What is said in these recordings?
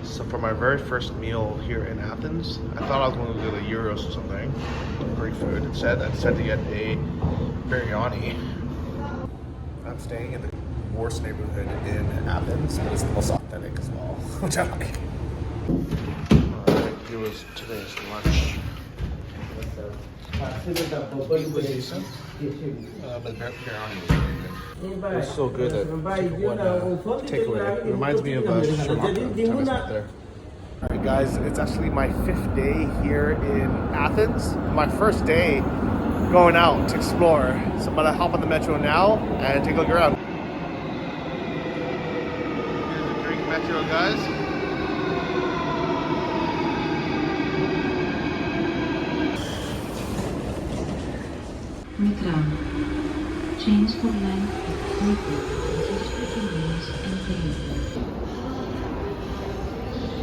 So for my very first meal here in Athens, I thought I was going to do the gyros or something, Greek food. Instead, I decided to get a biryani. I'm staying in the worst neighborhood in Athens, but it's the most authentic as well, which I like. Alright, here was today's lunch. It was decent, but biryani was really good. It was so good that I took one takeaway. It reminds me of shawarma there. Alright guys, it's actually my 5th day here in Athens. My first day going out to explore. So I'm gonna hop on the metro now and take a look around. Here's the Greek metro, guys. Metro. Change for length and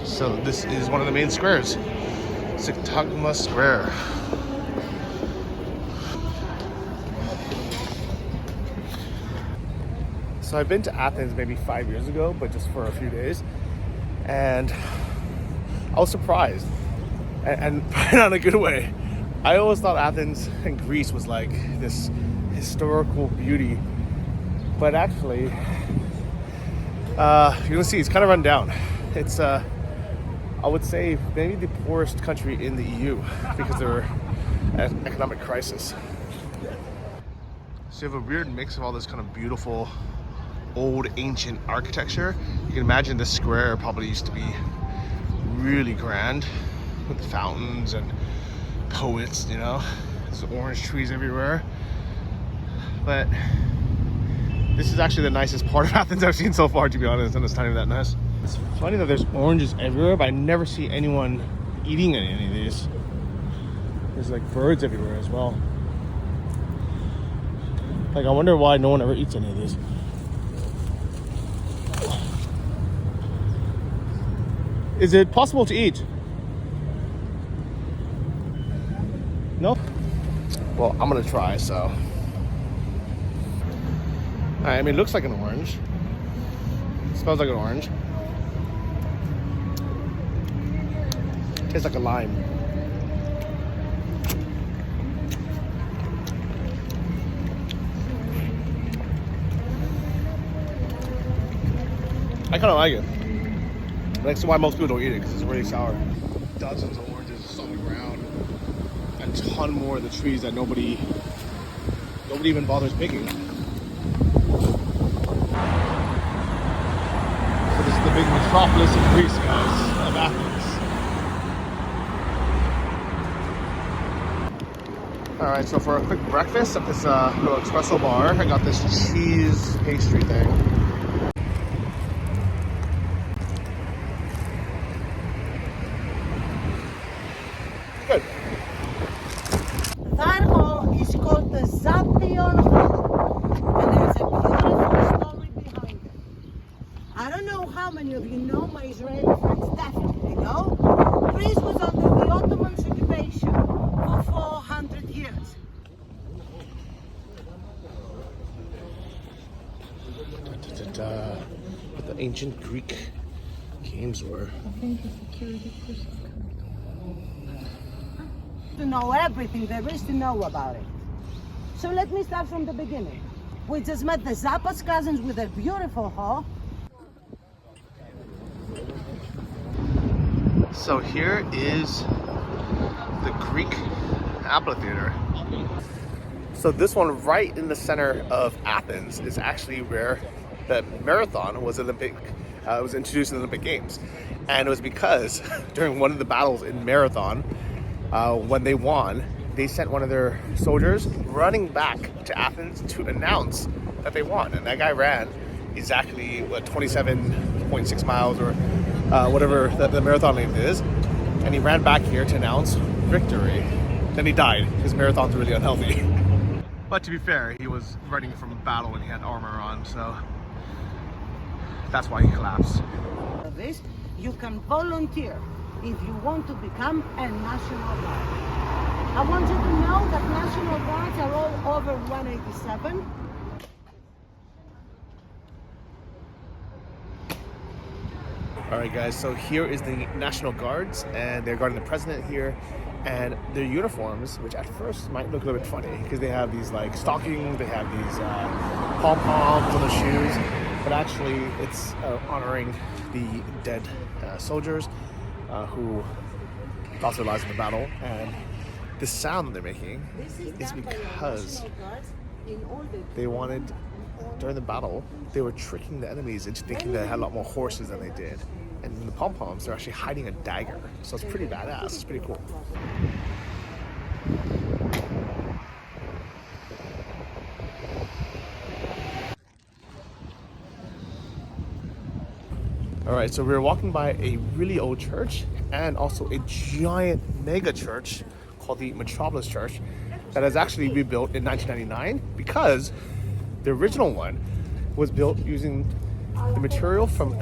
So this is one of the main squares, Sigtagma Square. So I've been to Athens maybe 5 years ago, but just for a few days, and I was surprised, and not in a good way. I always thought Athens and Greece was like this historical beauty, but actually, you can see it's kind of run down. It's I would say maybe the poorest country in the EU because they're at an economic crisis. So you have a weird mix of all this kind of beautiful old ancient architecture. You can imagine this square probably used to be really grand with fountains and poets, you know. There's orange trees everywhere. But this is actually the nicest part of Athens I've seen so far, to be honest, and it's not even that nice. It's funny that there's oranges everywhere, but I never see anyone eating any of these. There's like birds everywhere as well. Like, I wonder why no one ever eats any of these. Is it possible to eat? No? Well, I'm gonna try, so. Alright, I mean, it looks like an orange. It smells like an orange. Tastes like a lime. I kind of like it. That's why most people don't eat it, because it's really sour. Dozens of oranges just on the ground. A ton more of the trees that nobody even bothers picking. So this is the big metropolis of Greece, guys, of Athens. Alright, so for a quick breakfast at this little espresso bar, I got this cheese pastry thing. Good. That hall is called the Zapion Hall, and there's a beautiful story behind it. I don't know how many of you know, my Israeli friends definitely know. Greece was under the Ottoman occupation for 400 years. What the ancient Greek games were. To know everything there is to know about it. So let me start from the beginning. We just met the Zappas cousins with a beautiful hall. So here is the Greek amphitheater. So this one right in the center of Athens is actually where the marathon was was introduced in the Olympic Games. And it was because during one of the battles in marathon, when they won, they sent one of their soldiers running back to Athens to announce that they won. And that guy ran exactly, 27.6 miles or whatever the marathon length is. And he ran back here to announce victory. Then he died because marathons are really unhealthy. But to be fair, he was running from a battle and he had armor on, so that's why he collapsed. This, you can volunteer if you want to become a National Guard. I want you to know that National Guards are all over 187. All right, guys, so here is the National Guards, and they're guarding the president here. And their uniforms, which at first might look a little bit funny, because they have these like stockings, they have these pom-poms on the shoes, but actually it's honoring the dead soldiers who lost their lives in the battle. And the sound that they're making is because they wanted, during the battle, they were tricking the enemies into thinking they had a lot more horses than they did. And in the pom-poms, they're actually hiding a dagger. So it's pretty badass. It's pretty cool. All right, so we were walking by a really old church and also a giant mega church called the Metropolis Church that has actually rebuilt in 1999 because the original one was built using the material from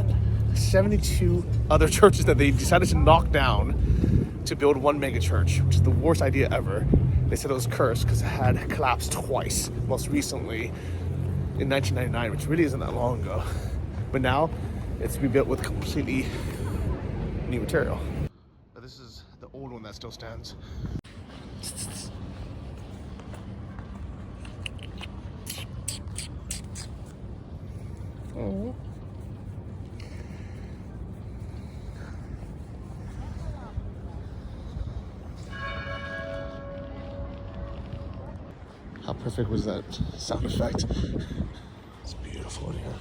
72 other churches that they decided to knock down to build one mega church, which is the worst idea ever. They said it was cursed because it had collapsed twice, most recently in 1999, which really isn't that long ago. But now it's rebuilt with completely new material. But this is the old one that still stands. Oh. How perfect was that sound effect? It's beautiful in here.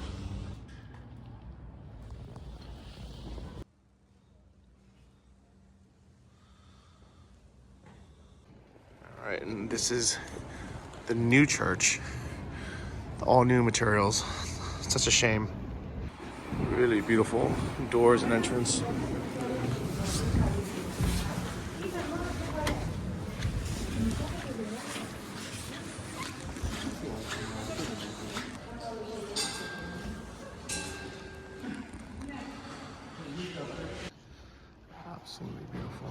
All right, and this is the new church. All new materials. Such a shame. Really beautiful doors and entrance. Absolutely beautiful.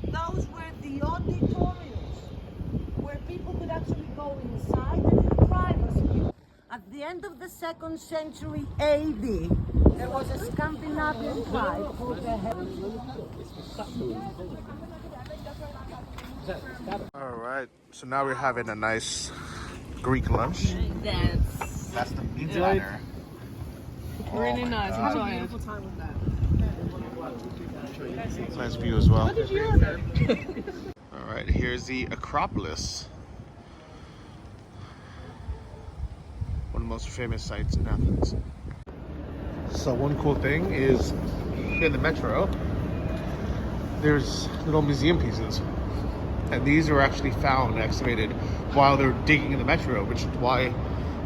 Those were the auditoriums where people could actually go inside and in privacy. At the end of the 2nd century AD, there was a Scandinavian tribe called the All right, so now we're having a nice Greek lunch. That's the meat diner. Really nice, enjoy it. Nice view as well. All right, here's the Acropolis. One of the most famous sites in Athens. So one cool thing is here in the metro, there's little museum pieces. And these were actually found and excavated while they were digging in the metro, which is why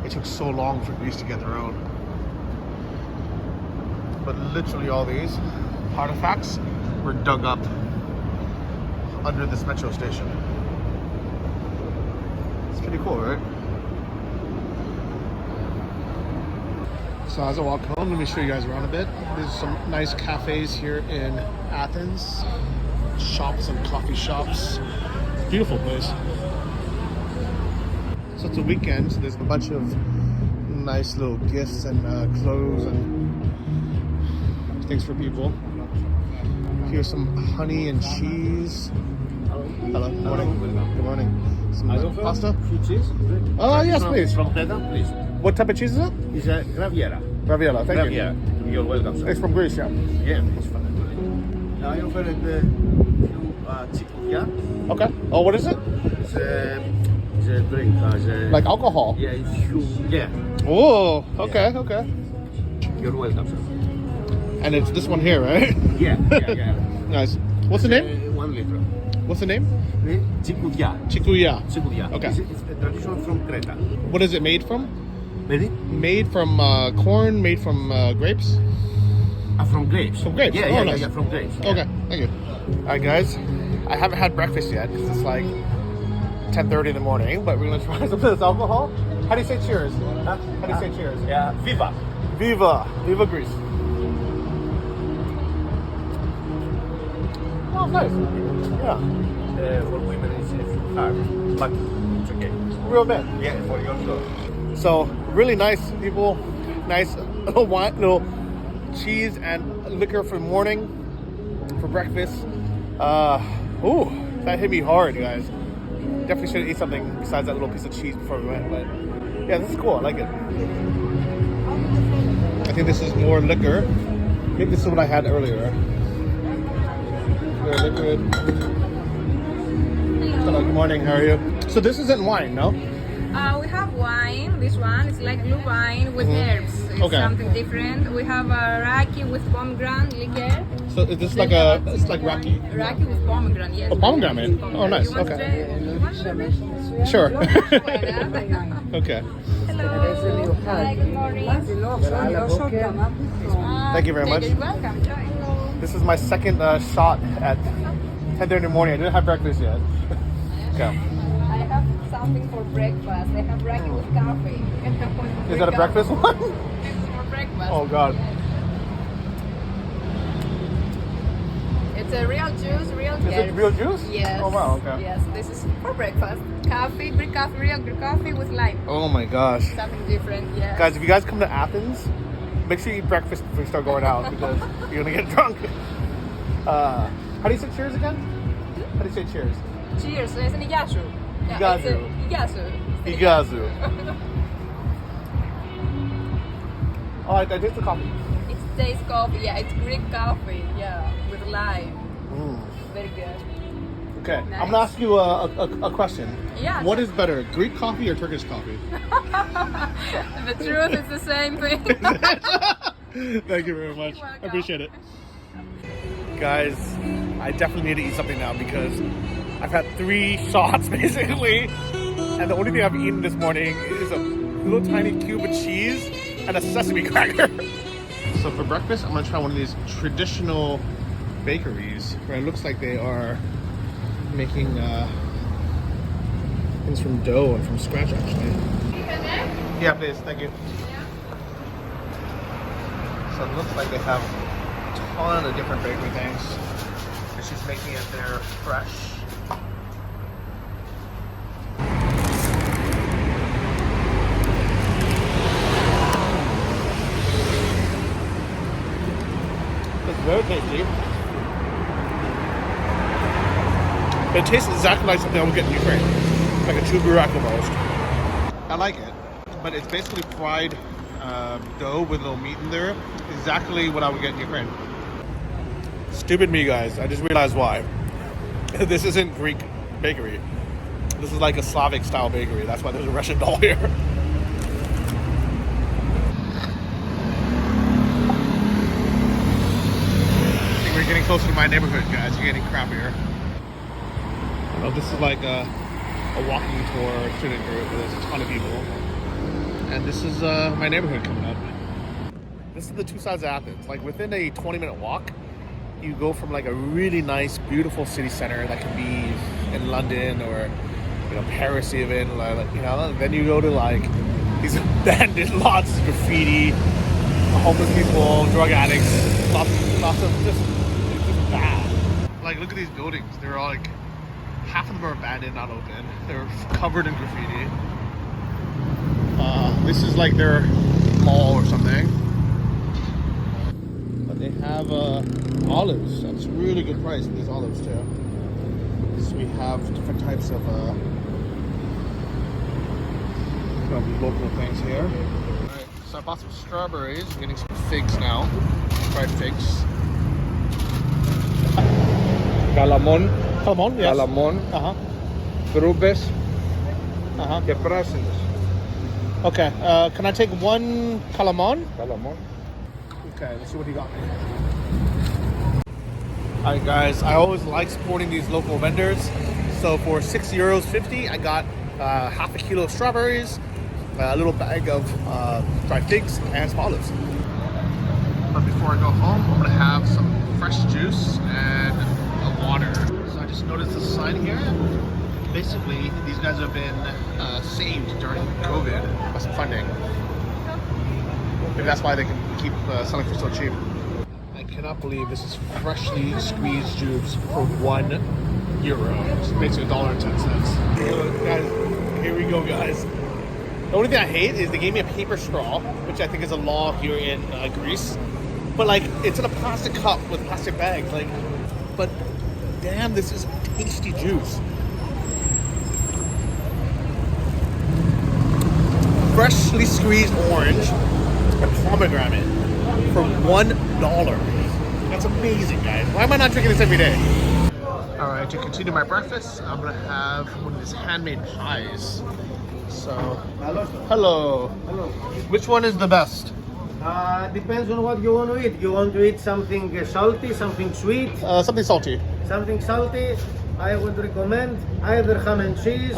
it took so long for Greece to get their own. But literally all these artifacts were dug up under this metro station. It's pretty cool, right? So as I walk home, let me show you guys around a bit. There's some nice cafes here in Athens. Shops and coffee shops. Beautiful place. So it's a weekend, so there's a bunch of nice little gifts and clothes and things for people. Here's some honey and cheese. Hello. Good morning. Good morning. Some pasta? Cheese? Oh, yes, please. From Creta, please. What type of cheese is it? It's a Graviera. Raviella, thank Graviera. You're welcome, sir. you. It's from Greece, yeah. Yeah, it's fine. I offered a few chikulia. Okay. Oh, what is it? It's a drink. Like alcohol? Yeah, it's few. Yeah. Oh, okay, okay. You're welcome, sir. And it's this one here, right? Yeah. Nice. What's the name? 1 liter. What's the name? Chikulia. Chikuya. Chikulia. Okay. It's a tradition from Creta. What is it made from? Ready? Made from corn, made from grapes? From grapes. From grapes? Yeah, Oh, nice. yeah, from grapes. Okay, thank you. Alright guys, I haven't had breakfast yet because it's like 10:30 in the morning, but we're gonna try some of this alcohol. How do you say cheers? How do you say cheers? Yeah, viva. Viva! Viva Greece! Oh, nice. Yeah. for women it's hard, but it's okay. Real bad. Yeah, for you also. So really nice people, nice little wine, little cheese and liquor for the morning, for breakfast. Ooh, that hit me hard, you guys. Definitely should have eaten something besides that little piece of cheese before we went, but yeah, this is cool. I like it. I think this is more liquor. I think this is what I had earlier. Very liquid. Hello, good morning. How are you? So this isn't wine, no? We have wine. This one is like blue wine with herbs. It's Okay. something different. We have a raki with pomegranate liqueur. So is this like a, it's like raki? Raki with pomegranate, yes. Oh, pomegranate. With Oh, nice. You want to Okay. try- you want to try it? Sure. Why not? Okay. Hello. Hi, good morning. Thank you very much. You're welcome. Join. This is my second shot at 10:30 in the morning. I didn't have breakfast yet. Okay. I have something for breakfast. I have raki with coffee. Is that a breakfast one? It's for breakfast. Oh God. It's a real juice, real Is it real juice? Yes. Oh wow. Okay. Yes, this is for breakfast. Coffee, Greek coffee, real Greek coffee with lime. Oh my gosh. Something different, yes. Guys, if you guys come to Athens, make sure you eat breakfast before you start going out because you're gonna get drunk. How do you say cheers again? How do you say cheers? Cheers. It's an Igazu. Igazu. Igazu. Igazu. Oh, I taste the coffee. It's taste coffee. Yeah, it's Greek coffee. Yeah, with lime. Very good. Okay, Nice. I'm gonna ask you a question. Yeah. What is better, Greek coffee or Turkish coffee? The truth is the same thing. Thank you very much. You're welcome. I appreciate it. Guys, I definitely need to eat something now because I've had 3 shots basically, and the only thing I've eaten this morning is a little tiny cube of cheese and a sesame cracker. So for breakfast, I'm gonna try one of these traditional bakeries where it looks like they are making things from dough and from scratch actually. Yeah, please, thank you. So it looks like they have a ton of different bakery things. And she's making it there fresh. It's very tasty. It tastes exactly like something I would get in Ukraine. Like a chuburak almost. I like it, but it's basically fried dough with a little meat in there. Exactly what I would get in Ukraine. Stupid me, guys. I just realized why. This isn't Greek bakery. This is like a Slavic style bakery. That's why there's a Russian doll here. I think we're getting closer to my neighborhood, guys. You're getting crappier. Oh, this is like a walking tour student group. There's a ton of people. And this is my neighborhood coming up. This is the 2 sides of Athens. Like within a 20-minute walk, you go from like a really nice, beautiful city center that can be in London or Paris even. Then you go to like these abandoned lots, graffiti, homeless people, drug addicts, lots of just bad. Like look at these buildings. They're all like half of them are abandoned, not open. They're covered in graffiti. This is like their mall or something. But they have olives. That's a really good price in these olives too. So we have different types of local things here. Alright, so I bought some strawberries. I'm getting some figs now. Fried figs. Καλαμών, Calamon, yes. καλαμών, Uh-huh. τρούμπες Uh-huh. και πράσινες. Okay, can I take 1 calamon? Καλαμών. Okay, let's see what he got me. Alright guys, I always like supporting these local vendors. So for €6.50, I got half a kilo of strawberries, a little bag of dried figs, and some olives. But before I go home, I'm gonna have some fresh juice and a water. So I just noticed this sign here. Basically, these guys have been saved during COVID by some funding. Maybe that's why they can keep selling for so cheap. I cannot believe this is freshly squeezed juice for €1. euro, which makes it $1.10. So, guys, here we go, guys. The only thing I hate is they gave me a paper straw, which I think is a law here in Greece. But like, it's in a plastic cup with plastic bags. Like, but damn, this is tasty juice. Freshly squeezed orange and pomegranate for $1. That's amazing, guys. Why am I not drinking this every day? All right, to continue my breakfast, I'm gonna have one of these handmade pies. So, hello. Which one is the best? Depends on what you want to eat. You want to eat something salty, something sweet, Something salty. something salty. I would recommend either ham and cheese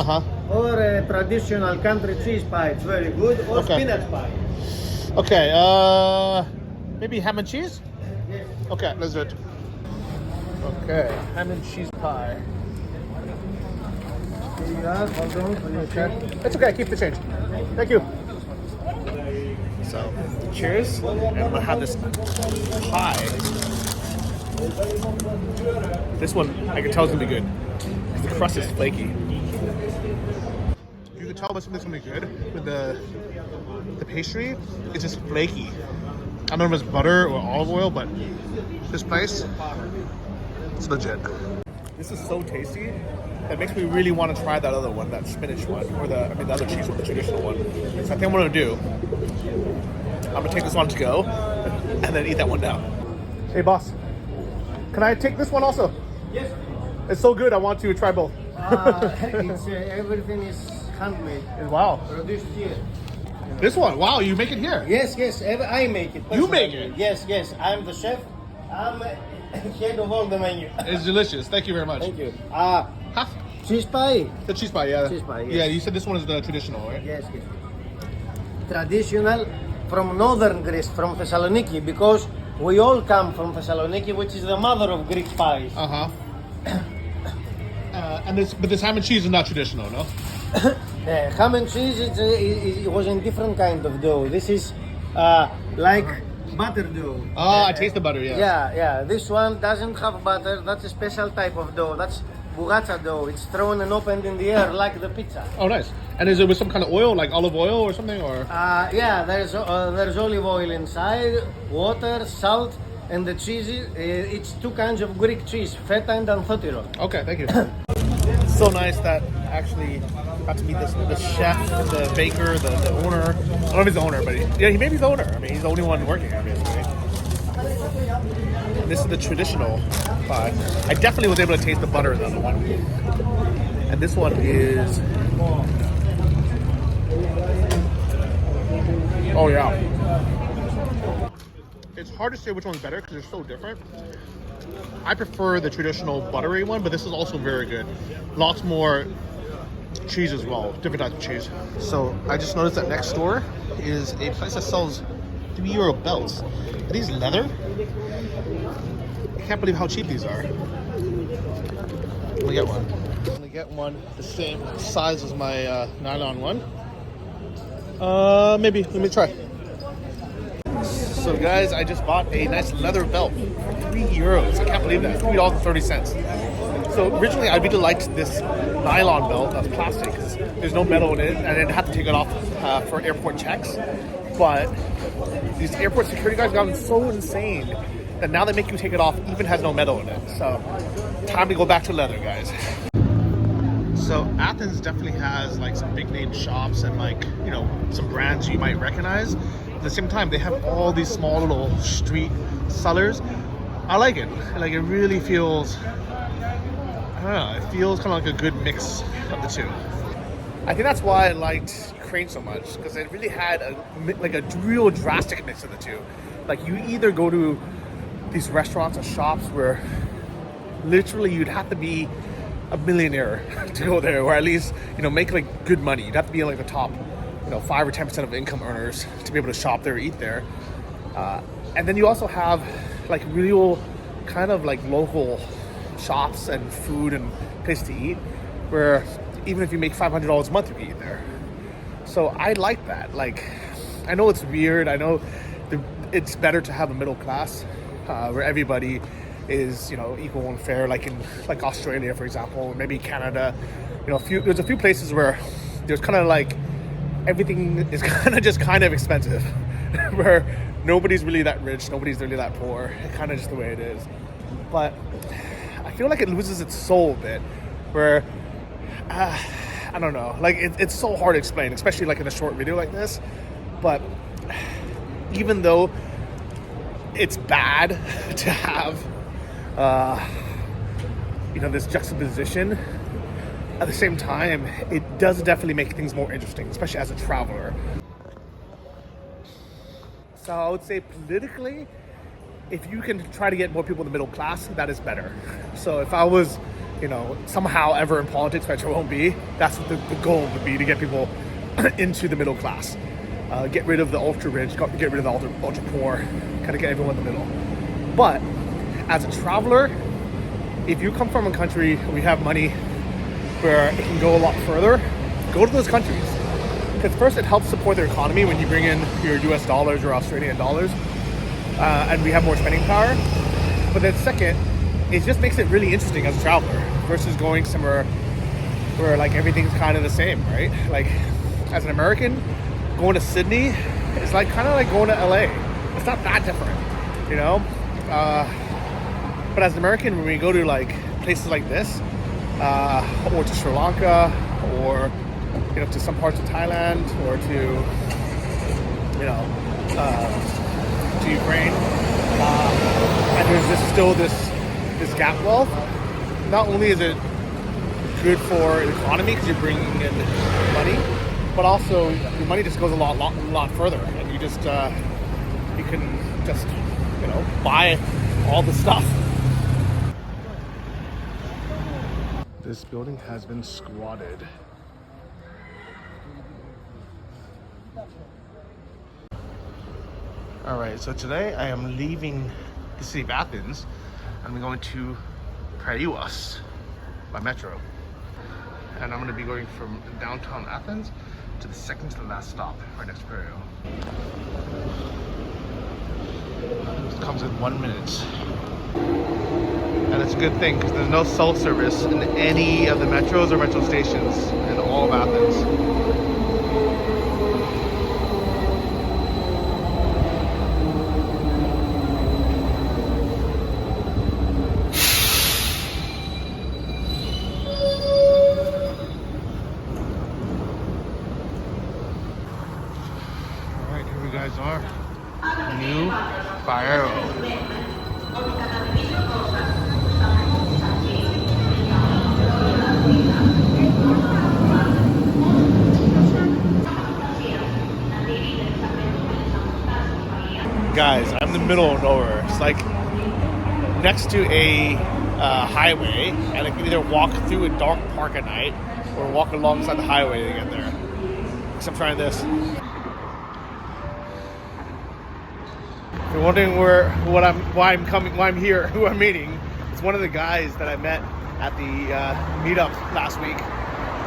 or a traditional country cheese pie. It's very good. Or spinach pie. Okay, maybe ham and cheese? Yes. Okay, let's do it. Okay, ham and cheese pie. Here you are. Hold on. When you check. It's okay, keep the change. Thank you. So, cheers. And I'm gonna have this pie. This one, I can tell is gonna be good. The crust is flaky. You can tell when something's gonna be good with the pastry. It's just flaky. I don't know if it's butter or olive oil, but this place, it's legit. This is so tasty. That makes me really want to try that other one, that spinach one, or the other cheese one, the traditional one. So I think what I'm gonna do, I'm gonna take this one to go, and then eat that one down. Hey boss, can I take this one also? Yes. It's so good, I want to try both. It's everything is handmade, Wow. produced here. This one, wow, you make it here. Yes, yes. I make it. You make personally. it? Yes, yes. I'm the chef. I'm head of all the menu. It's delicious. Thank you very much. Thank you. Half Cheese pie. the cheese pie, yeah. Cheese pie, yes. Yeah, you said this one is the traditional, right? Yes, yes. Traditional from northern Greece, from Thessaloniki, because we all come from Thessaloniki, which is the mother of Greek pies. But this ham and cheese is not traditional, no? Ham and cheese, it was in different kind of dough. This is like butter dough. Oh, I taste the butter, yeah. Yeah. This one doesn't have butter. That's a special type of dough. That's bugatsa dough. It's thrown and opened in the air like the pizza. Oh, nice. And is it with some kind of oil, like olive oil or something, or? Yeah, there's olive oil inside, water, salt, and the cheese. It's two kinds of Greek cheese, feta and anthotyron. Okay, thank you. It's so nice that actually got to meet the chef, the baker, the owner. I don't know if he's the owner, but he maybe he's the owner. I mean, he's the only one working, obviously. This is the traditional pie. I definitely was able to taste the butter in the other one. And this one is... Oh, yeah. It's hard to say which one's better because they're so different. I prefer the traditional buttery one, but this is also very good. Lots more cheese as well, different types of cheese. So I just noticed that next door is a place that sells €3 belts. Are these leather? I can't believe how cheap these are. I'm gonna get one. I'm gonna get one the same size as my nylon one. Maybe, let me try. So guys, I just bought a nice leather belt for €3. I can't believe that, $3.30. So originally I really liked this nylon belt that's plastic because there's no metal in it and I didn't have to take it off for airport checks. But these airport security guards got so insane that now they make you take it off even has no metal in it. So time to go back to leather, guys. So Athens definitely has like some big name shops and like, you know, some brands you might recognize. At the same time, they have all these small little street sellers. I like it. Like it really feels, I don't know, it feels kind of like a good mix of the two. I think that's why I liked Ukraine so much, because it really had a real drastic mix of the two. Like you either go to these restaurants or shops where literally you'd have to be a millionaire to go there, or at least, you know, make like good money. You'd have to be like the top, you know, 5 or 10% of income earners to be able to shop there or eat there. And then you also have like real kind of like local shops and food and place to eat where even if you make $500 a month, you can eat there. So I like that. Like, I know it's weird. I know it's better to have a middle class where everybody is, you know, equal and fair, like in like Australia, for example, or maybe Canada. You know, there's a few places where there's kind of like everything is kind of expensive, where nobody's really that rich, nobody's really that poor. It's kind of just the way it is. But I feel like it loses its soul a bit, where I don't know, like it's so hard to explain, especially like in a short video like this. But even though it's bad to have you know, this juxtaposition, at the same time it does definitely make things more interesting, especially as a traveler. So I would say politically, if you can try to get more people in the middle class, that is better. So if I was, you know, somehow ever in politics, which I won't be, that's what the goal would be, to get people into the middle class. Get rid of the ultra rich, get rid of the ultra poor, kind of get everyone in the middle. But as a traveler, if you come from a country where you have money, where it can go a lot further, go to those countries. Because first, it helps support their economy when you bring in your US dollars or Australian dollars, and we have more spending power. But then second, it just makes it really interesting as a traveler versus going somewhere where like everything's kind of the same, right? Like as an American, going to Sydney is like kind of like going to LA. It's not that different, you know? But as an American, when we go to like places like this, or to Sri Lanka, or, you know, to some parts of Thailand, or to, you know, to Ukraine, and there's still this gap wealth. Not only is it good for the economy because you're bringing in money, but also your money just goes a lot further, and you just you can just, you know, buy all the stuff. This building has been squatted. All right, so today I am leaving the city of Athens. I'm going to Piraeus by metro. And I'm going to be going from downtown Athens to the second to the last stop, right next to Piraeus. This comes in 1 minute. And it's a good thing because there's no cell service in any of the metros or metro stations in all of Athens. Guys are New Piraeus. Guys, I'm in the middle of nowhere. It's like next to a highway, and I can either walk through a dark park at night or walk alongside the highway to get there. So I'm trying this. If you're wondering why I'm here, who I'm meeting, it's one of the guys that I met at the meetup last week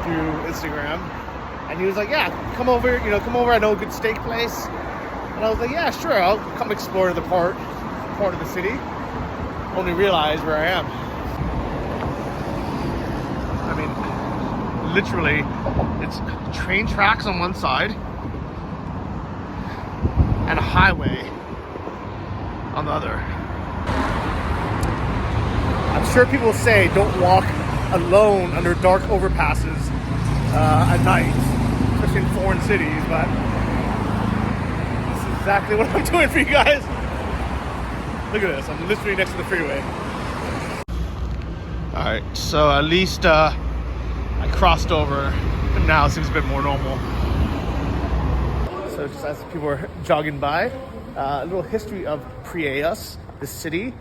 through Instagram, and he was like, "Yeah, come over. I know a good steak place." And I was like, "Yeah, sure. I'll come explore the part of the city." Only realize where I am. I mean, literally, it's train tracks on one side and a highway on the other. I'm sure people say don't walk alone under dark overpasses at night, especially in foreign cities, but this is exactly what I'm doing for you guys. Look at this, I'm literally next to the freeway. Alright, so at least I crossed over, and now it seems a bit more normal. So just as people are jogging by, a little history of Piraeus, the city.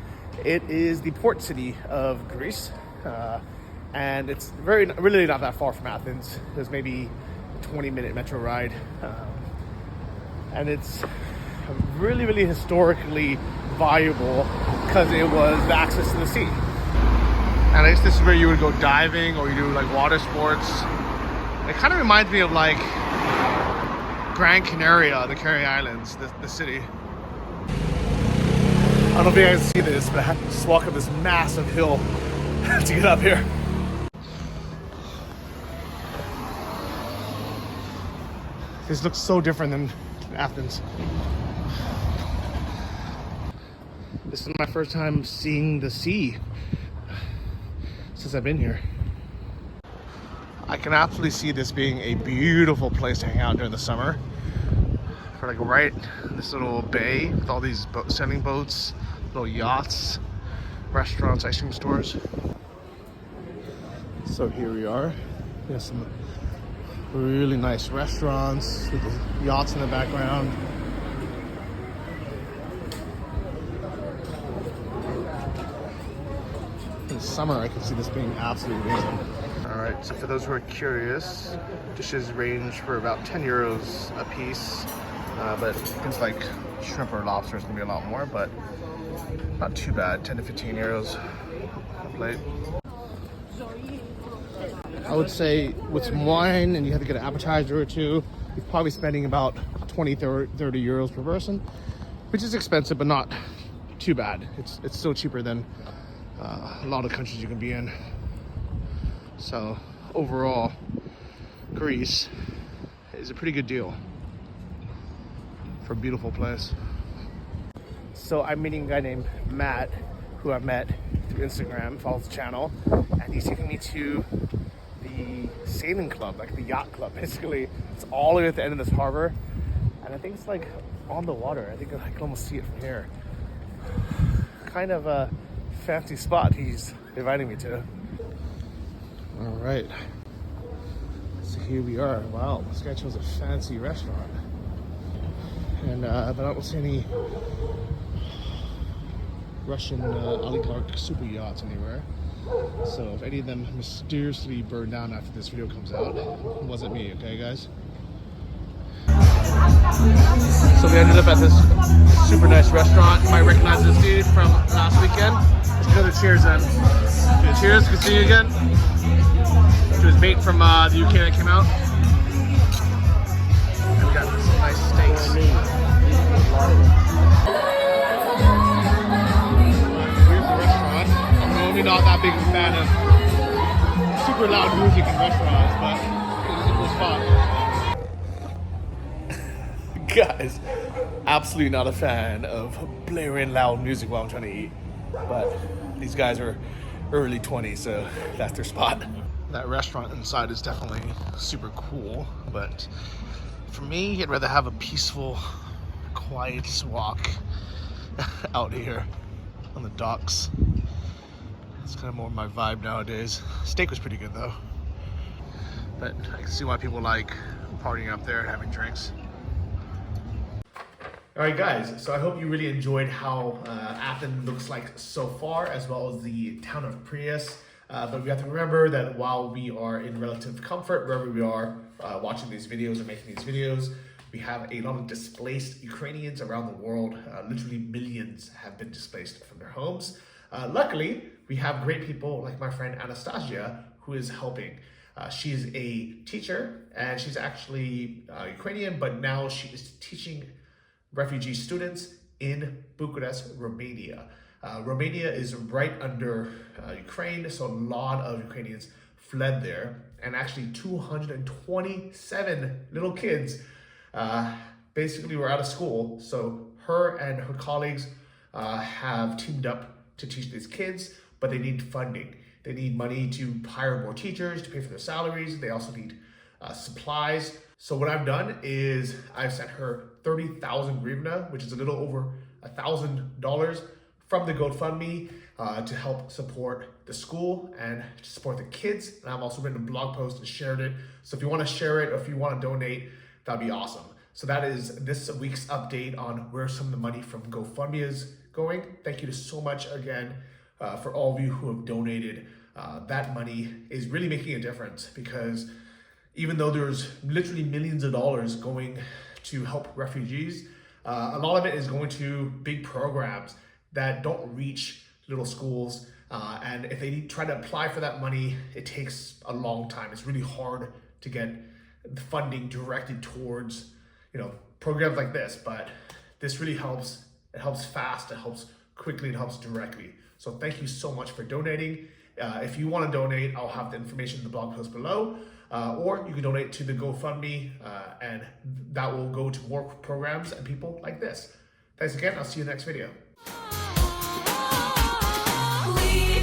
It is the port city of Greece, and it's really not that far from Athens. There's maybe a 20-minute metro ride, and it's really, really historically valuable because it was the access to the sea. And I guess this is where you would go diving or you do like water sports. It kind of reminds me of like Gran Canaria, the Canary Islands, the city. I don't know if you guys can see this, but I have to just walk up this massive hill to get up here. This looks so different than Athens. This is my first time seeing the sea since I've been here. I can absolutely see this being a beautiful place to hang out during the summer. For like right in this little bay with all these sailing boats, little yachts, restaurants, ice cream stores. So here we are. We have some really nice restaurants with the yachts in the background. In the summer, I can see this being absolutely amazing. All right, so for those who are curious, dishes range for about 10 euros a piece, but things like shrimp or lobster is gonna be a lot more, but not too bad, 10 to 15 euros a plate. I would say with some wine and you have to get an appetizer or two, you're probably spending about 20, 30 euros per person, which is expensive, but not too bad. It's still cheaper than a lot of countries you can be in. So overall, Greece is a pretty good deal for a beautiful place. So I'm meeting a guy named Matt, who I met through Instagram, follows the channel, and he's taking me to the sailing club, like the yacht club, basically. It's all the way at the end of this harbor, and I think it's like on the water. I think I can almost see it from here. Kind of a fancy spot he's inviting me to. All right, so here we are. Wow, this guy chose a fancy restaurant, and but I don't see any Russian oligarch super yachts anywhere. So if any of them mysteriously burn down after this video comes out, it wasn't me, okay guys? So we ended up at this super nice restaurant. You might recognize this dude from last weekend. Let's do another cheers then. Okay, cheers, good to see you again. To his mate from the UK that came out. And we got some nice steaks. I'm not that big of a fan of super loud music in restaurants, but it was a cool spot. Guys, absolutely not a fan of blaring loud music while I'm trying to eat, but these guys are early 20s, so that's their spot. That restaurant inside is definitely super cool, but for me, I'd rather have a peaceful, quiet walk out here on the docks. It's kind of more my vibe nowadays. Steak was pretty good though. But I can see why people like partying up there and having drinks. All right guys, so I hope you really enjoyed how Athens looks like so far, as well as the town of Piraeus. But we have to remember that while we are in relative comfort, wherever we are watching these videos or making these videos, we have a lot of displaced Ukrainians around the world. Literally millions have been displaced from their homes. Luckily, we have great people like my friend Anastasia, who is helping. She is a teacher, and she's actually Ukrainian, but now she is teaching refugee students in Bucharest, Romania. Romania is right under Ukraine, so a lot of Ukrainians fled there, and actually 227 little kids basically were out of school. So her and her colleagues have teamed up to teach these kids, but they need funding. They need money to hire more teachers, to pay for their salaries. They also need supplies. So what I've done is I've sent her 30,000 hryvnia, which is a little over $1,000 from the GoFundMe to help support the school and to support the kids. And I've also written a blog post and shared it. So if you want to share it or if you want to donate, that'd be awesome. So that is this week's update on where some of the money from GoFundMe is going. Thank you so much again for all of you who have donated. That money is really making a difference, because even though there's literally millions of dollars going to help refugees, a lot of it is going to big programs that don't reach little schools. And if they try to apply for that money, it takes a long time. It's really hard to get funding directed towards, programs like this, but this really helps. It helps fast, it helps quickly and helps directly. So thank you so much for donating. If you want to donate, I'll have the information in the blog post below, or you can donate to the GoFundMe, and that will go to more programs and people like this. Thanks again. I'll see you in the next video. We